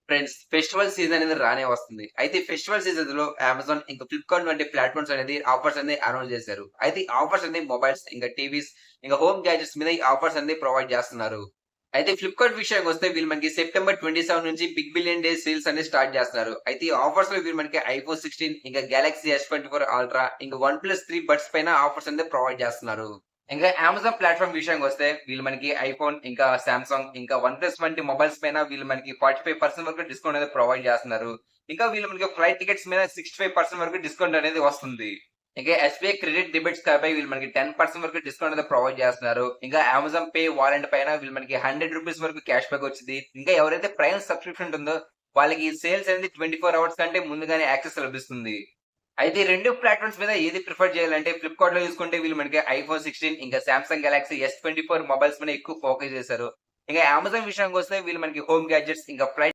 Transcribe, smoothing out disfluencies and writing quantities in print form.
Friends, festival season అనేది రానే వస్తుంది. అయితే ఈ ఫెస్టివల్ సీజన్‌లో అమెజాన్ ఇంకా ఫ్లిప్‌కార్ట్ వంటి ప్లాట్‌ఫార్మ్స్ అనేది ఆఫర్స్ అనేది అనౌన్స్ చేశారు. అయితే ఈ ఆఫర్స్ అనేది మొబైల్స్, ఇంకా టీవీస్, ఇంకా హోమ్ గ్యాడ్జెట్స్ మీద ఈ ఆఫర్స్ అనేది ప్రొవైడ్ చేస్తున్నారు. అయితే ఫ్లిప్‌కార్ట్ విషయానికొస్తే వీళ్ళు మనకి సెప్టెంబర్ 27 నుంచి బిగ్ బిలియన్ డే సేల్స్ అనేది స్టార్ట్ చేస్తున్నారు. అయితే ఈ ఆఫర్స్‌లో వీళ్ళు మనకి ఐఫోన్ 16 ఇంకా గెలాక్సీ S24 అల్ట్రా ఇంకా వన్ ప్లస్ 3 బడ్స్ పైన ఆఫర్స్ అనేది ప్రొవైడ్ చేస్తున్నారు. ఇంకా అమెజాన్ ప్లాట్‌ఫార్మ్ విషయానికొస్తే వీళ్ళు మనకి ఐఫోన్, ఇంకా సామ్‌సంగ్, ఇంకా వన్ ప్లస్ వంటి మొబైల్స్ పైన వీళ్ళు మనకి 45% వరకు డిస్కౌంట్ అనేది ప్రొవైడ్ చేస్తున్నారు. ఇంకా వీళ్ళు మనకి ఫ్లైట్ టికెట్స్ మీద 65% వరకు డిస్కౌంట్ అనేది వస్తుంది. ఇంకా ఎస్‌బీఐ క్రెడిట్ డెబిట్స్ కార్డ్‌పై వీళ్ళు మనకి 10% వరకు డిస్కౌంట్ అనేది ప్రొవైడ్ చేస్తున్నారు. ఇంకా అమెజాన్ పే వాలెట్ పైన వీళ్ళు మనకి రూ. 100 వరకు క్యాష్ బ్యాక్ వచ్చిద్ది. ఇంకా ఎవరైతే ప్రైమ్ సబ్స్క్రిప్షన్ ఉంటుందో వాళ్ళకి ఈ సేల్స్ అనేది 24 అవర్స్ కంటే ముందుగానే యాక్సెస్ లభిస్తుంది. అయితే ఈ 2 ప్లాట్‌ఫార్మ్స్ మీద ఏది ప్రిఫర్ చేయాలంటే ఫ్లిప్‌కార్ట్‌లో చూసుకుంటే వీళ్ళు మనకి ఐఫోన్ 16 ఇంకా సామ్‌సంగ్ గెలాక్సీ S24 మొబైల్స్ మీద ఎక్కువ ఫోకస్ చేశారు. ఇంక అమెజాన్ విషయానికొస్తే వీళ్ళు మనకి హోమ్ గ్యాడ్జెట్స్ ఇంకా ఫ్లైట్